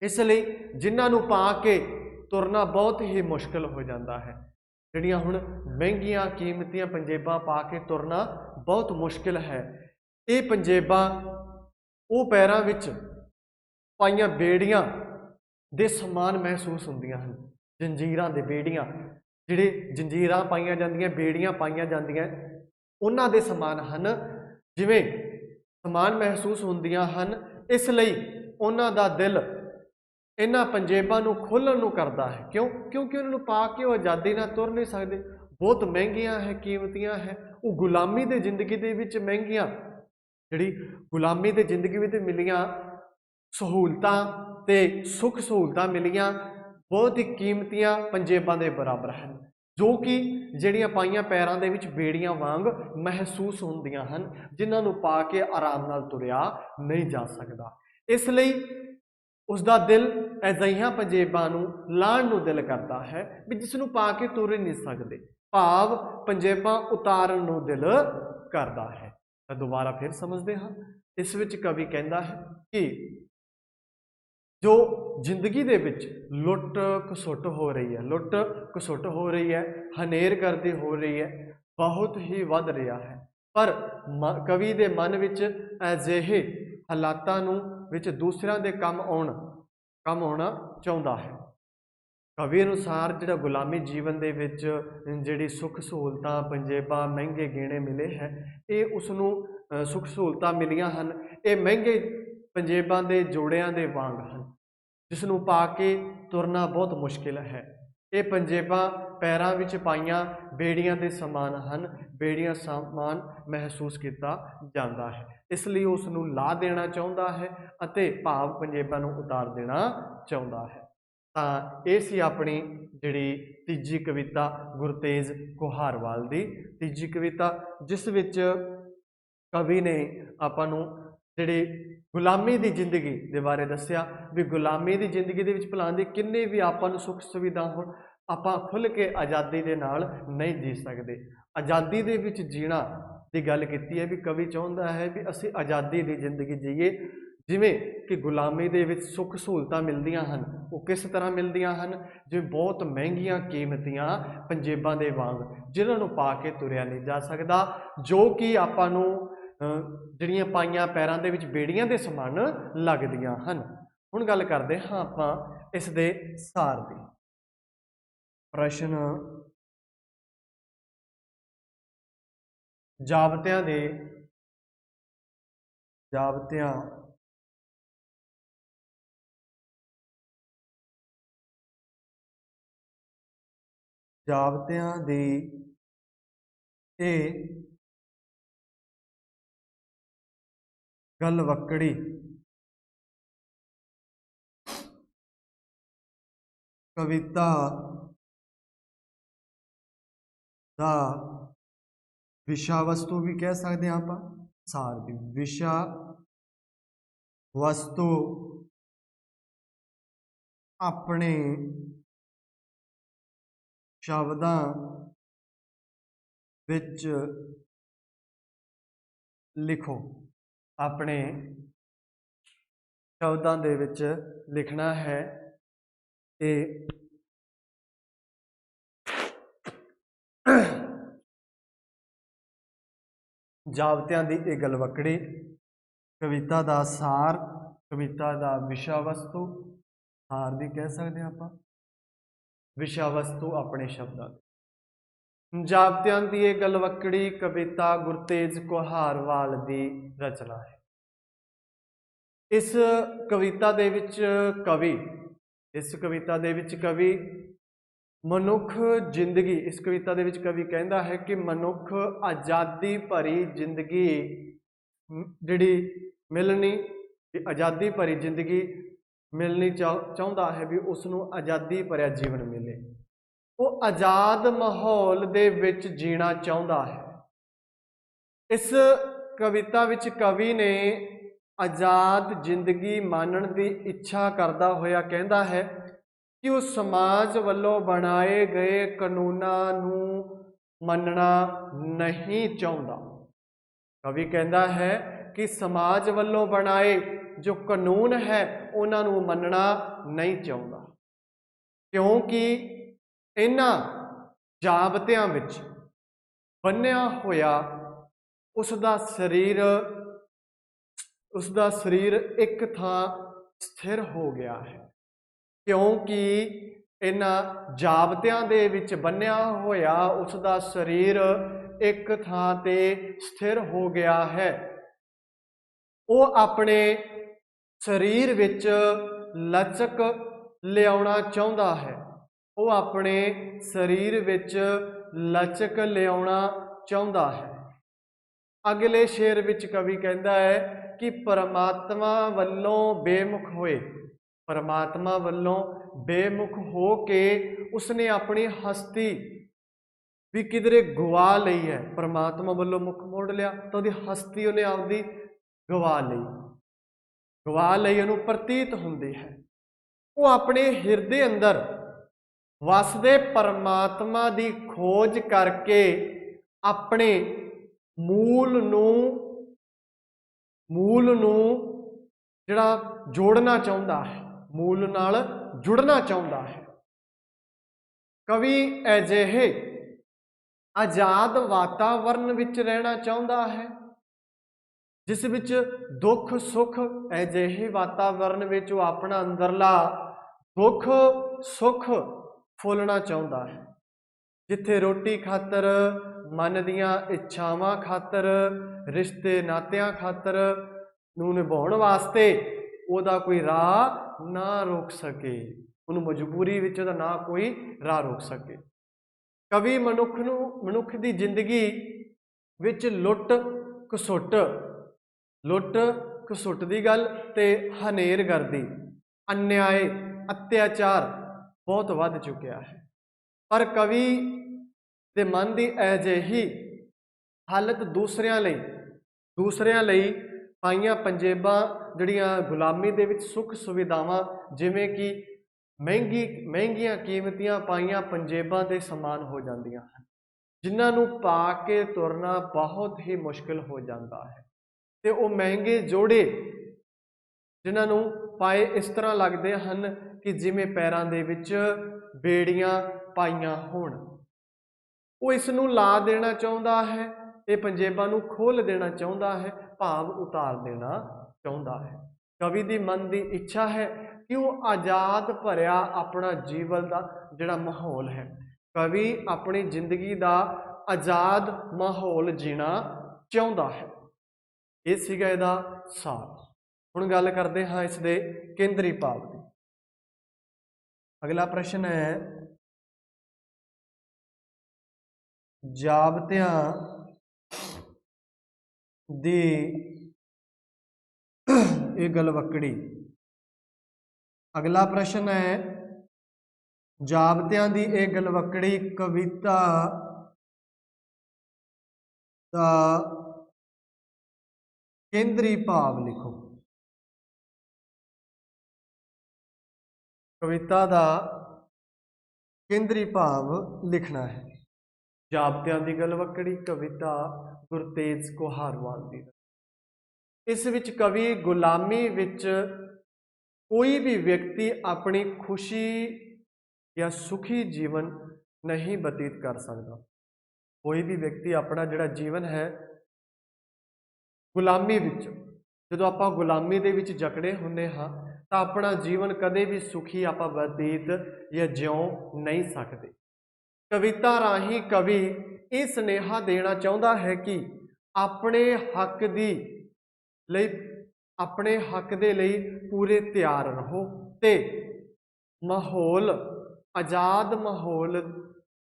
इसलिए जिन्हां नूं पा के तुरना बहुत ही मुश्किल हो जाता है। जिहड़ियां हुण महंगियां कीमतियां पंजेबां पा के तुरना बहुत मुश्किल है। ये पंजेबां वो पैरां विच पाईयां बेड़ियां दे समान महसूस होंदियां हन। जंजीरां दे बेड़ियां, जिहड़े जंजीरां पाईयां जांदियां, बेड़ियां पाईयां जांदियां, उन्हां दे समान हन, जिवें समान महसूस होंदियां हन। इसलिए उन्हां दा दिल इन्हां पंजेबां नूं खोलण नूं करदा है। क्यों? क्योंकि उन्हां नूं पा के वो आज़ादी नाल तुर नहीं सकदे, बहुत महंगियां है, कीमतियां है। वो गुलामी दे जिंदगी दे विच महंगियां, जिहड़ी गुलामी दे जिंदगी विच मिलियां सहूलतां ते सुख सहूलतां मिलियां बहुत ही कीमतियां पंजेबां दे बराबर हैं, जो कि जिहड़ियां पाईयां पैरां दे विच बेड़ियां वांग महसूस होंदियां हन, जिन्हां नूं पा के आराम नाल तुरिया नहीं जा सकदा। इसलिए उसका दिल अजिहियां पंजेबां नूं लाण नूं दिल करता है भी जिसनूं पा के तुर ही नहीं सकते, भाव पंजेबां उतारन नूं दिल करता है। तो दोबारा फिर समझते हाँ, इस विच कवि कहता है कि जो जिंदगी दे विच लुट घसुट हो रही है, लुट घसुट हो रही है, हनेरगर्दी हो रही है, बहुत ही वध रहा है, पर कवि दे मन विच अजिहे हालातां नूं विच दूसरिਆਂ दे काम आउणा चाहुंदा है। कवि अनुसार जिहड़ा गुलामी जीवन दे विच जिहड़ी सुख सहूलतां पंजेबां महंगे गिणे मिले है, ये उसनूं सुख सहूलतां मिलियां हन, ये महंगे पंजेबां दे जोड़ियां दे वांग हन, जिसनूं पा के तुरना बहुत मुश्किल है। ये पंजेबां पैरां विच पाईयां बेड़ियां दे समान हन, बेड़ियां समान महसूस किया जाता है। इसलिए उसनूं ला देना चाहुंदा है अते भाव पंजेबां नूं उतार देना चाहुंदा है। ਤਾਂ ਇਹ ਸੀ ਆਪਣੀ ਜਿਹੜੀ ਤੀਜੀ ਕਵਿਤਾ ਗੁਰਤੇਜ ਕੁਹਾਰਵਾਲ ਦੀ ਤੀਜੀ ਕਵਿਤਾ, ਜਿਸ ਵਿੱਚ ਕਵੀ ਨੇ ਆਪਾਂ ਨੂੰ ਜਿਹੜੀ ਗੁਲਾਮੀ ਦੀ ਜ਼ਿੰਦਗੀ ਦੇ ਬਾਰੇ ਦੱਸਿਆ ਵੀ ਗੁਲਾਮੀ ਦੀ ਜ਼ਿੰਦਗੀ ਦੇ ਵਿੱਚ ਭਲਾਂ ਦੀ ਕਿੰਨੇ ਵੀ ਆਪਾਂ ਨੂੰ ਸੁੱਖ ਸੁਵਿਧਾ ਹੋਣ, ਆਪਾਂ ਖੁੱਲ੍ਹ ਕੇ ਆਜ਼ਾਦੀ ਦੇ ਨਾਲ ਨਹੀਂ ਜੀ ਸਕਦੇ। ਆਜ਼ਾਦੀ ਦੇ ਵਿੱਚ ਜੀਣਾ ਦੀ ਗੱਲ ਕੀਤੀ ਹੈ ਵੀ ਕਵੀ ਚਾਹੁੰਦਾ ਹੈ ਵੀ ਅਸੀਂ ਆਜ਼ਾਦੀ ਦੀ ਜ਼ਿੰਦਗੀ ਜੀਏ, ਜਿਵੇਂ ਕਿ ਗੁਲਾਮੀ ਦੇ ਵਿੱਚ ਸੁੱਖ ਸਹੂਲਤਾਂ ਮਿਲਦੀਆਂ ਹਨ। ਉਹ ਕਿਸ ਤਰ੍ਹਾਂ ਮਿਲਦੀਆਂ ਹਨ? ਜਿਵੇਂ ਬਹੁਤ ਮਹਿੰਗੀਆਂ ਕੀਮਤੀਆਂ ਪੰਜੇਬਾਂ ਦੇ ਵਾਂਗ, ਜਿਨ੍ਹਾਂ ਨੂੰ ਪਾ ਕੇ ਤੁਰਿਆ ਨਹੀਂ ਜਾ ਸਕਦਾ, ਜੋ ਕਿ ਆਪਾਂ ਨੂੰ ਜਿਹੜੀਆਂ ਪਾਈਆਂ ਪੈਰਾਂ ਦੇ ਵਿੱਚ ਬੇੜੀਆਂ ਦੇ ਸਮਾਨ ਲੱਗਦੀਆਂ ਹਨ। ਹੁਣ ਗੱਲ ਕਰਦੇ ਹਾਂ ਆਪਾਂ ਇਸ ਦੇ ਸਾਰ ਦੀ। ਪ੍ਰਸ਼ਨ ਜਾਬਤਿਆਂ ਦੀ ਇਹ ਗਲਵੱਕੜੀ ਕਵਿਤਾ ਦਾ ਵਿਸ਼ਾ ਵਸਤੂ ਵੀ ਕਹਿ ਸਕਦੇ ਹਾਂ ਆਪਾਂ, ਸਾਰ ਦੀ ਵਿਸ਼ਾ ਵਸਤੂ ਆਪਣੇ ਸ਼ਬਦਾਂ ਵਿੱਚ ਲਿਖੋ। ਆਪਣੇ ਸ਼ਬਦਾਂ ਦੇ ਵਿੱਚ ਲਿਖਣਾ ਹੈ। ਇਹ ਜਾਬਤਿਆਂ ਦੀ ਇਹ ਗਲਵੱਕੜੀ ਕਵਿਤਾ ਦਾ ਸਾਰ, ਕਵਿਤਾ ਦਾ ਵਿਸ਼ਾ ਵਸਤੂ, ਸਾਰ ਵੀ ਕਹਿ ਸਕਦੇ ਹਾਂ ਆਪਾਂ, ਵਿਸ਼ਾ ਵਸਤੂ ਆਪਣੇ ਸ਼ਬਦਾਂ। ਜਾਬਤਿਆਂ ਦੀ ਇਹ ਗਲਵੱਕੜੀ ਕਵਿਤਾ ਗੁਰਤੇਜ ਕੁਹਾਰਵਾਲ ਦੀ ਰਚਨਾ ਹੈ। ਇਸ ਕਵਿਤਾ ਦੇ ਵਿੱਚ ਕਵੀ ਮਨੁੱਖ ਜ਼ਿੰਦਗੀ, ਇਸ ਕਵਿਤਾ ਦੇ ਵਿੱਚ ਕਵੀ ਕਹਿੰਦਾ ਹੈ ਕਿ ਮਨੁੱਖ ਆਜ਼ਾਦੀ ਭਰੀ ਜ਼ਿੰਦਗੀ ਜਿਹੜੀ ਮਿਲਣੀ, ਆਜ਼ਾਦੀ ਭਰੀ ਜ਼ਿੰਦਗੀ ਮਿਲਣੀ ਚਾਹੁੰਦਾ ਹੈ, ਵੀ ਉਸ ਨੂੰ ਆਜ਼ਾਦੀ ਭਰਿਆ ਜੀਵਨ ਮਿਲੇ। ਉਹ ਆਜ਼ਾਦ ਮਾਹੌਲ ਦੇ ਵਿੱਚ ਜੀਣਾ ਚਾਹੁੰਦਾ ਹੈ। ਇਸ ਕਵਿਤਾ ਵਿੱਚ ਕਵੀ ਨੇ ਆਜ਼ਾਦ ਜ਼ਿੰਦਗੀ ਮਾਣਨ ਦੀ ਇੱਛਾ ਕਰਦਾ ਹੋਇਆ ਕਹਿੰਦਾ ਹੈ ਕਿ ਉਹ ਸਮਾਜ ਵੱਲੋਂ ਬਣਾਏ ਗਏ ਕਾਨੂੰਨਾਂ ਨੂੰ ਮੰਨਣਾ ਨਹੀਂ ਚਾਹੁੰਦਾ। ਕਵੀ ਕਹਿੰਦਾ ਹੈ ਕਿ ਸਮਾਜ ਵੱਲੋਂ ਬਣਾਏ ਜੋ ਕਾਨੂੰਨ ਹੈ ਉਹਨਾਂ ਨੂੰ ਮੰਨਣਾ ਨਹੀਂ ਚਾਹੁੰਦਾ, ਕਿਉਂਕਿ ਇਹਨਾਂ ਜਾਬਤਿਆਂ ਵਿੱਚ ਬੰਨਿਆ ਹੋਇਆ ਉਸ ਦਾ ਸਰੀਰ ਇੱਕ ਥਾਂ ਸਥਿਰ ਹੋ ਗਿਆ ਹੈ। ਕਿਉਂਕਿ ਇਹਨਾਂ ਜਾਬਤਿਆਂ ਦੇ ਵਿੱਚ ਬੰਨਿਆ ਹੋਇਆ ਉਸ ਦਾ ਸਰੀਰ ਇੱਕ ਥਾਂ ਤੇ ਸਥਿਰ ਹੋ ਗਿਆ ਹੈ। ਉਹ ਆਪਣੇ ਸਰੀਰ ਵਿੱਚ ਲਚਕ ਲਿਆਉਣਾ ਚਾਹੁੰਦਾ ਹੈ। ਉਹ ਆਪਣੇ ਸਰੀਰ ਵਿੱਚ ਲਚਕ ਲਿਆਉਣਾ ਚਾਹੁੰਦਾ ਹੈ। ਅਗਲੇ ਸ਼ੇਰ ਵਿੱਚ ਕਵੀ ਕਹਿੰਦਾ ਹੈ ਕਿ ਪਰਮਾਤਮਾ ਵੱਲੋਂ ਬੇਮੁਖ ਹੋ ਕੇ ਉਸਨੇ ਆਪਣੀ ਹਸਤੀ ਵੀ ਕਿਧਰੇ ਗਵਾ ਲਈ ਹੈ। ਪਰਮਾਤਮਾ ਵੱਲੋਂ ਮੁੱਖ ਮੋੜ ਲਿਆ ਤਾਂ ਉਹਦੀ ਹਸਤੀ ਉਹਨੇ ਆਪਦੀ ਗਵਾ ਲਈ ਉਹਨੂੰ ਪ੍ਰਤੀਤ ਹੁੰਦੀ ਹੈ। ਉਹ ਆਪਣੇ ਹਿਰਦੇ ਅੰਦਰ ਵਸਦੇ ਪਰਮਾਤਮਾ ਦੀ ਖੋਜ ਕਰਕੇ ਆਪਣੇ ਮੂਲ ਨੂੰ ਜਿਹੜਾ ਜੋੜਨਾ ਚਾਹੁੰਦਾ ਹੈ, ਮੂਲ ਨਾਲ ਜੁੜਨਾ ਚਾਹੁੰਦਾ ਹੈ। ਕਵੀ ਅਜਿਹੇ ਆਜ਼ਾਦ ਵਾਤਾਵਰਨ ਵਿੱਚ ਰਹਿਣਾ ਚਾਹੁੰਦਾ ਹੈ ਜਿਸ ਵਿੱਚ ਦੁੱਖ ਸੁੱਖ, ਅਜਿਹੇ ਵਾਤਾਵਰਨ ਵਿੱਚ ਉਹ ਆਪਣਾ ਅੰਦਰਲਾ ਦੁੱਖ ਸੁੱਖ ਫੁੱਲਣਾ ਚਾਹੁੰਦਾ ਹੈ, ਜਿੱਥੇ ਰੋਟੀ ਖਾਤਰ, ਮਨ ਦੀਆਂ ਇੱਛਾਵਾਂ ਖਾਤਰ, ਰਿਸ਼ਤੇ ਨਾਤਿਆਂ ਖਾਤਰ ਨੂੰ ਨਿਭਾਉਣ ਵਾਸਤੇ ਉਹਦਾ ਕੋਈ ਰਾਹ ਨਾ ਰੋਕ ਸਕੇ, ਉਹਨੂੰ ਮਜਬੂਰੀ ਵਿੱਚ ਉਹਦਾ ਨਾ ਕੋਈ ਰਾਹ ਰੋਕ ਸਕੇ। ਕਵੀ ਮਨੁੱਖ ਦੀ ਜ਼ਿੰਦਗੀ ਵਿੱਚ ਲੁੱਟ ਖਸੁੱਟ ਦੀ ਗੱਲ ਤੇ ਹਨੇਰਗਰਦੀ, ਅਨਿਆਏ, ਅਤਿਆਚਾਰ ਬਹੁਤ ਵੱਧ ਚੁੱਕਿਆ ਹੈ। ਪਰ ਕਵੀ ਦੇ ਮਨ ਦੀ ਅਜਿਹੀ ਹਾਲਤ ਦੂਸਰਿਆਂ ਲਈ ਪਾਈਆਂ ਪੰਜੇਬਾਂ ਜਿਹੜੀਆਂ ਗੁਲਾਮੀ ਦੇ ਵਿੱਚ ਸੁੱਖ ਸੁਵਿਧਾਵਾਂ, ਜਿਵੇਂ ਕਿ ਮਹਿੰਗੀਆਂ ਕੀਮਤੀਆਂ ਪਾਈਆਂ ਪੰਜੇਬਾਂ ਦੇ ਸਮਾਨ ਹੋ ਜਾਂਦੀਆਂ ਹਨ, ਜਿਨ੍ਹਾਂ ਨੂੰ ਪਾ ਕੇ ਤੁਰਨਾ ਬਹੁਤ ਹੀ ਮੁਸ਼ਕਿਲ ਹੋ ਜਾਂਦਾ ਹੈ। ਤੇ ਉਹ ਮਹਿੰਗੇ ਜੋੜੇ ਜਿਨ੍ਹਾਂ ਨੂੰ ਪਾਏ ਇਸ ਤਰ੍ਹਾਂ ਲੱਗਦੇ ਹਨ ਕਿ ਜਿਵੇਂ ਪੈਰਾਂ ਦੇ ਵਿੱਚ ਬੇੜੀਆਂ ਪਾਈਆਂ ਹੋਣ। ਉਹ ਇਸ ਨੂੰ ਲਾ ਦੇਣਾ ਚਾਹੁੰਦਾ ਹੈ, ਇਹ ਪੰਜੇਬਾਂ ਨੂੰ ਖੋਲ੍ਹ ਦੇਣਾ ਚਾਹੁੰਦਾ ਹੈ, ਭਾਵ ਉਤਾਰ ਦੇਣਾ ਚਾਹੁੰਦਾ ਹੈ। ਕਵੀ ਦੀ ਮਨ ਦੀ ਇੱਛਾ ਹੈ ਕਿ ਉਹ ਆਜ਼ਾਦ ਭਰਿਆ ਆਪਣਾ ਜੀਵਨ ਦਾ ਜਿਹੜਾ ਮਾਹੌਲ ਹੈ, ਕਵੀ ਆਪਣੀ ਜ਼ਿੰਦਗੀ ਦਾ ਆਜ਼ਾਦ ਮਾਹੌਲ ਜੀਣਾ ਚਾਹੁੰਦਾ ਹੈ। ਇਹ ਸੀਗਾ ਇਹਦਾ ਸਾਰ। ਹੁਣ ਗੱਲ ਕਰਦੇ ਹਾਂ ਇਸ ਦੇ ਕੇਂਦਰੀ ਭਾਵ ਦੀ। ਅਗਲਾ ਪ੍ਰਸ਼ਨ ਹੈ, ਜਾਬਤਿਆਂ ਦੀ ਇਹ ਗਲਵੱਕੜੀ। ਅਗਲਾ ਪ੍ਰਸ਼ਨ ਹੈ, ਜਾਬਤਿਆਂ ਦੀ ਇਹ ਗਲਵੱਕੜੀ ਕਵਿਤਾ ਦਾ ਕੇਂਦਰੀ ਭਾਵ ਲਿਖੋ। ਕਵਿਤਾ ਦਾ ਕੇਂਦਰੀ ਭਾਵ ਲਿਖਣਾ ਹੈ। ਜਾਬਤਿਆਂ ਦੀ ਗਲਵੱਕੜੀ ਕਵਿਤਾ ਗੁਰਤੇਜ ਕੁਹਾਰਵਾਲ ਦੀ। ਇਸ ਵਿੱਚ ਕਵੀ ਗੁਲਾਮੀ ਵਿੱਚ ਕੋਈ ਵੀ ਵਿਅਕਤੀ ਆਪਣੀ ਖੁਸ਼ੀ ਜਾਂ ਸੁਖੀ ਜੀਵਨ ਨਹੀਂ ਬਤੀਤ ਕਰ ਸਕਦਾ। ਕੋਈ ਵੀ ਵਿਅਕਤੀ ਆਪਣਾ ਜਿਹੜਾ ਜੀਵਨ ਹੈ ਗੁਲਾਮੀ ਵਿੱਚ, ਜਦੋਂ ਆਪਾਂ ਗੁਲਾਮੀ ਦੇ ਵਿੱਚ ਜਕੜੇ ਹੁੰਦੇ ਹਾਂ ਤਾਂ ਆਪਣਾ ਜੀਵਨ ਕਦੇ ਵੀ ਸੁਖੀ ਆਪਾਂ ਬਤੀਤ ਜਾਂ ਜਿਉ ਨਹੀਂ ਸਕਦੇ। ਕਵਿਤਾ ਰਾਹੀਂ ਕਵੀ ਇਹ ਸੁਨੇਹਾ ਦੇਣਾ ਚਾਹੁੰਦਾ ਹੈ ਕਿ ਆਪਣੇ ਹੱਕ ਦੇ ਲਈ ਪੂਰੇ ਤਿਆਰ ਰਹੋ ਤੇ ਆਜ਼ਾਦ ਮਾਹੌਲ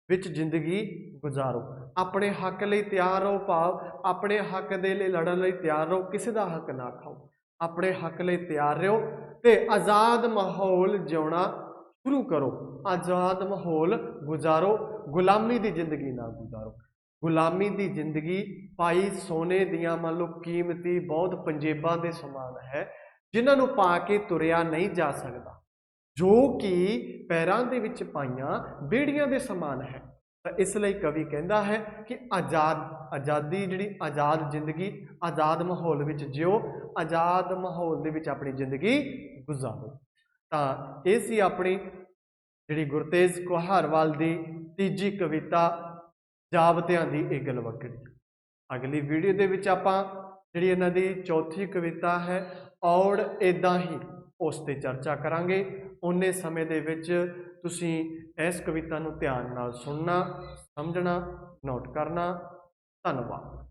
ਵਿੱਚ ਜ਼ਿੰਦਗੀ ਗੁਜ਼ਾਰੋ। ਆਪਣੇ ਹੱਕ ਲਈ ਤਿਆਰ ਰਹੋ, ਭਾਵ ਆਪਣੇ ਹੱਕ ਦੇ ਲਈ ਲੜਨ ਲਈ ਤਿਆਰ ਰਹੋ, ਕਿਸੇ ਦਾ ਹੱਕ ਨਾ ਖਾਓ। ਆਪਣੇ ਹੱਕ ਲਈ ਤਿਆਰ ਰਹੋ ਤੇ ਆਜ਼ਾਦ ਮਾਹੌਲ ਜਿਉਣਾ ਸ਼ੁਰੂ ਕਰੋ, ਆਜ਼ਾਦ ਮਾਹੌਲ ਗੁਜ਼ਾਰੋ, ਗੁਲਾਮੀ ਦੀ ਜ਼ਿੰਦਗੀ ਨਾ ਗੁਜ਼ਾਰੋ। ਗੁਲਾਮੀ ਦੀ ਜ਼ਿੰਦਗੀ ਪਾਈ ਸੋਨੇ ਦੀਆਂ ਮੰਨ ਲਓ ਕੀਮਤੀ ਬਹੁਤ ਪੰਜੇਬਾਂ ਦੇ ਸਮਾਨ ਹੈ, ਜਿਨ੍ਹਾਂ ਨੂੰ ਪਾ ਕੇ ਤੁਰਿਆ ਨਹੀਂ ਜਾ ਸਕਦਾ, ਜੋ ਕਿ ਪੈਰਾਂ ਦੇ ਵਿੱਚ ਪਾਈਆਂ ਬੇੜੀਆਂ ਦੇ ਸਮਾਨ ਹੈ। ਤਾਂ ਇਸ ਲਈ ਕਵੀ ਕਹਿੰਦਾ ਹੈ ਕਿ ਆਜ਼ਾਦੀ ਜਿਹੜੀ ਆਜ਼ਾਦ ਜ਼ਿੰਦਗੀ, ਆਜ਼ਾਦ ਮਾਹੌਲ ਵਿੱਚ ਜਿਓ, ਆਜ਼ਾਦ ਮਾਹੌਲ ਦੇ ਵਿੱਚ ਆਪਣੀ ਜ਼ਿੰਦਗੀ ਗੁਜ਼ਾਰੋ। ਤਾਂ ਇਹ ਸੀ ਆਪਣੀ ਜਿਹੜੀ ਗੁਰਤੇਜ ਕੁਹਾਰਵਾਲ ਦੀ ਤੀਜੀ ਕਵਿਤਾ ਜਾਬਤਿਆਂ ਦੀ ਇਹ ਗਲਵੱਕੜੀ। ਅਗਲੀ ਵੀਡੀਓ ਦੇ ਵਿੱਚ ਆਪਾਂ ਜਿਹੜੀ ਇਹਨਾਂ ਦੀ ਚੌਥੀ ਕਵਿਤਾ ਹੈ ਔੜ ਏਦਾਂ ਹੀ, ਉਸ ਤੇ ਚਰਚਾ ਕਰਾਂਗੇ। ਉਨੇ ਸਮੇਂ ਦੇ ਵਿੱਚ ਤੁਸੀਂ ਇਸ ਕਵਿਤਾ ਨੂੰ ਧਿਆਨ ਨਾਲ ਸੁਣਨਾ, ਸਮਝਣਾ, ਨੋਟ ਕਰਨਾ। ਧੰਨਵਾਦ।